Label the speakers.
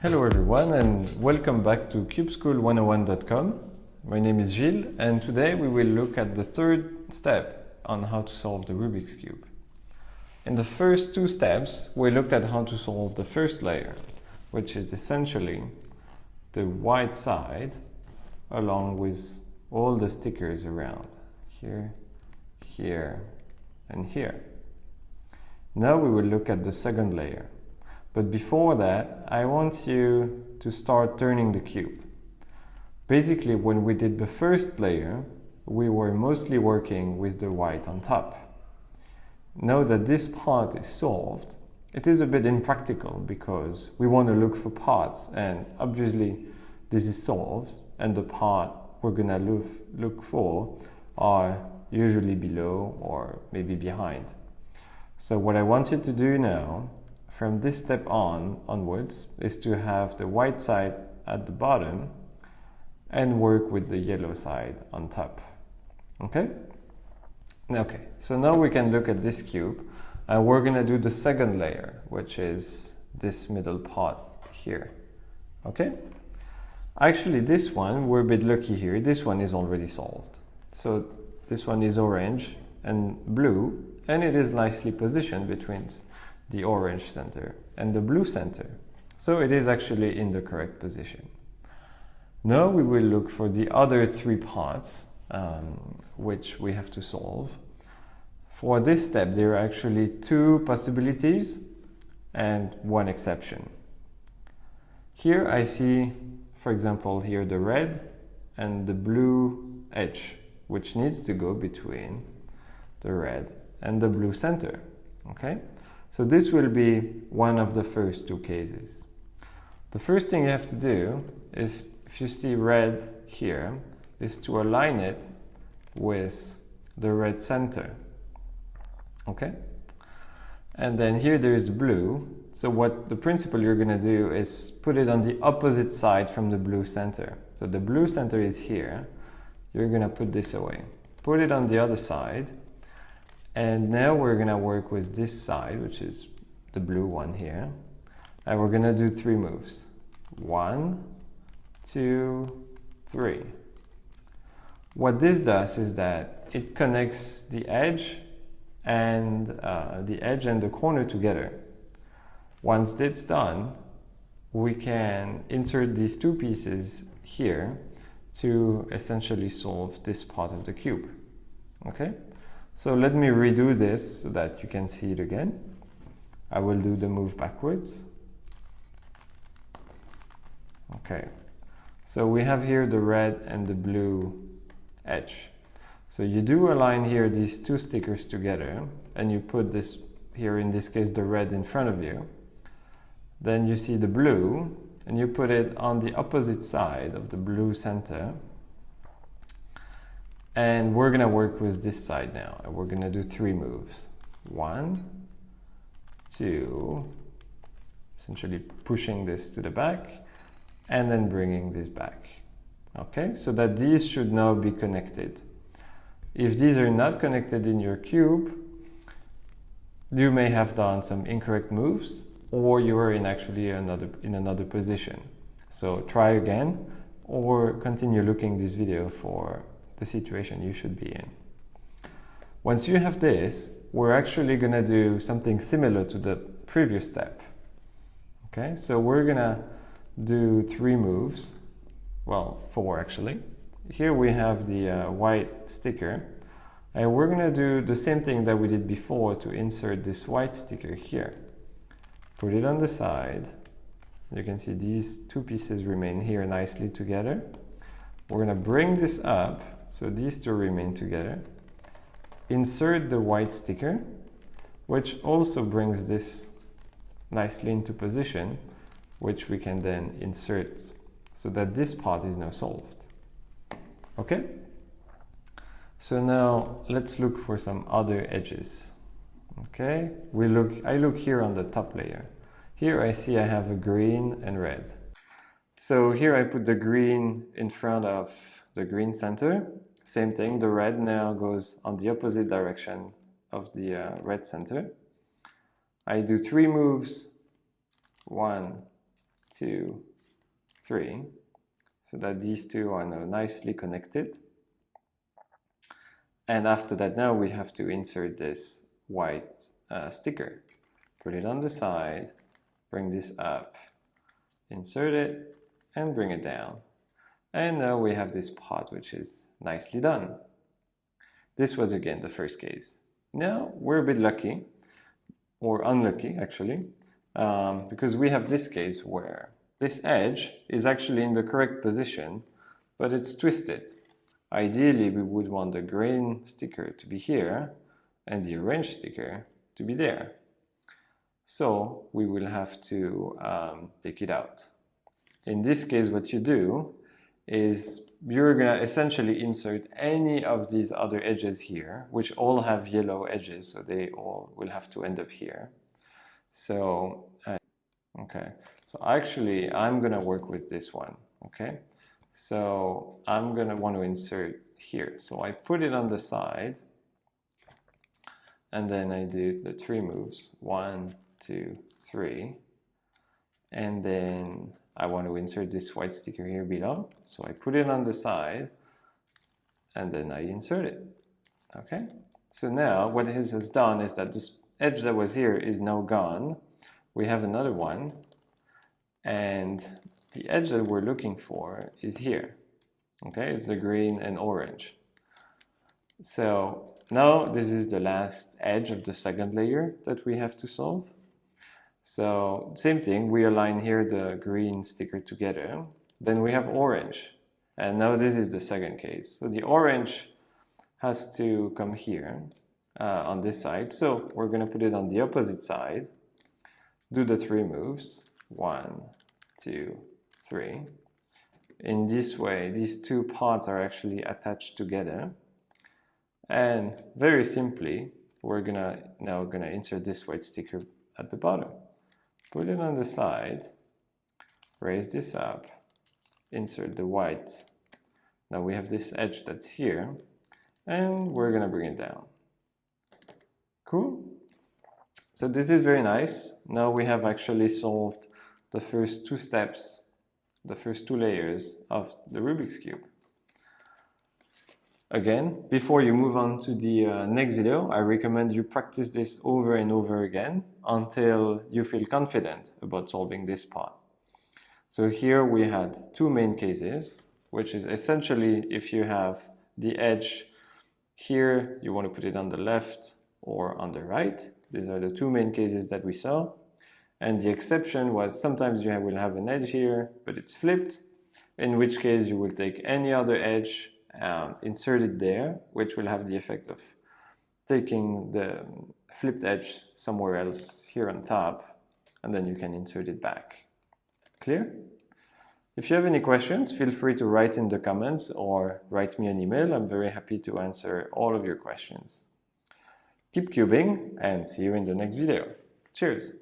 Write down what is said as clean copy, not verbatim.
Speaker 1: Hello everyone and welcome back to CubeSchool101.com. My name is Gilles and today we will look at the third step on how to solve the Rubik's Cube. In the first two steps we looked at how to solve the first layer, which is essentially the white side along with all the stickers around here, here and here. Now we will look at the second layer. But before that, I want you to start turning the cube. Basically, when we did the first layer, we were mostly working with the white on top. Now that this part is solved, it is a bit impractical because we want to look for parts, and obviously this is solved, and the part we're gonna look for are usually below or maybe behind. So what I want you to do now from this step onwards is to have the white side at the bottom and work with the yellow side on top. Okay? Okay, so now we can look at this cube and we're gonna do the second layer, which is this middle part here. Okay? Actually, this one, we're a bit lucky here. This one is already solved. So this one is orange and blue, and it is nicely positioned between the orange center and the blue center. So it is actually in the correct position. Now we will look for the other three parts which we have to solve. For this step, there are actually two possibilities and one exception. Here I see, for example, here the red and the blue edge, which needs to go between the red and the blue center. Okay? So this will be one of the first two cases. The first thing you have to do is, if you see red here, is to align it with the red center. Okay? And then here there is the blue. So what the principle you're going to do is put it on the opposite side from the blue center. So the blue center is here. You're going to put this away. Put it on the other side. And now we're going to work with this side, which is the blue one here. And we're going to do three moves. 1, 2, 3. What this does is that it connects the edge and the corner together. Once that's done, we can insert these two pieces here to essentially solve this part of the cube. Okay? So let me redo this so that you can see it again. I will do the move backwards. Okay, so we have here the red and the blue edge. So you do align here these two stickers together and you put this here, in this case the red, in front of you. Then you see the blue and you put it on the opposite side of the blue center. And we're going to work with this side now, and we're going to do three moves. 1, 2, essentially pushing this to the back, and then bringing this back. Okay, so that these should now be connected. If these are not connected in your cube, you may have done some incorrect moves, or you are in another position. So try again, or continue looking this video for the situation you should be in. Once you have this, we're actually going to do something similar to the previous step. Okay, so we're going to do three moves. Well, 4 actually. Here we have the white sticker, and we're going to do the same thing that we did before to insert this white sticker here. Put it on the side. You can see these two pieces remain here nicely together. We're going to bring this up so these two remain together. Insert the white sticker, which also brings this nicely into position, which we can then insert so that this part is now solved. Okay? So now let's look for some other edges. Okay? I look here on the top layer. Here I see I have a green and red. So here I put the green in front of the green center. Same thing, the red now goes on the opposite direction of the red center. I do three moves. 1, 2, 3, so that these two are now nicely connected. And after that, now we have to insert this white sticker. Put it on the side, bring this up, insert it, and bring it down. And now we have this pot, which is nicely done. This was again the first case. Now we're a bit lucky, or unlucky actually, because we have this case where this edge is actually in the correct position, but it's twisted. Ideally, we would want the green sticker to be here and the orange sticker to be there. So we will have to take it out. In this case, what you do is you're going to essentially insert any of these other edges here, which all have yellow edges, so they all will have to end up here. So, okay, so actually I'm going to work with this one, okay? So I'm going to want to insert here. So I put it on the side, and then I do the 3 moves, 1, 2, 3, and then I want to insert this white sticker here below. So I put it on the side, and then I insert it, okay? So now what it has done is that this edge that was here is now gone. We have another one, and the edge that we're looking for is here, okay? It's the green and orange. So now this is the last edge of the second layer that we have to solve. So same thing, we align here the green sticker together. Then we have orange. And now this is the second case. So the orange has to come here on this side. So we're going to put it on the opposite side. Do the 3 moves. 1, 2, 3. In this way, these two parts are actually attached together. And very simply, we're now gonna insert this white sticker at the bottom. Put it on the side, raise this up, insert the white. Now we have this edge that's here, and we're gonna bring it down. Cool? So this is very nice. Now we have actually solved the first 2 steps, the first 2 layers of the Rubik's Cube. Again, before you move on to the next video, I recommend you practice this over and over again until you feel confident about solving this part. So here we had 2 main cases, which is essentially if you have the edge here, you want to put it on the left or on the right. These are the 2 main cases that we saw. And the exception was sometimes you will have an edge here, but it's flipped, in which case you will take any other edge, insert it there, which will have the effect of taking the flipped edge somewhere else here on top, and then you can insert it back. Clear? If you have any questions, feel free to write in the comments or write me an email. I'm very happy to answer all of your questions. Keep cubing and see you in the next video. Cheers!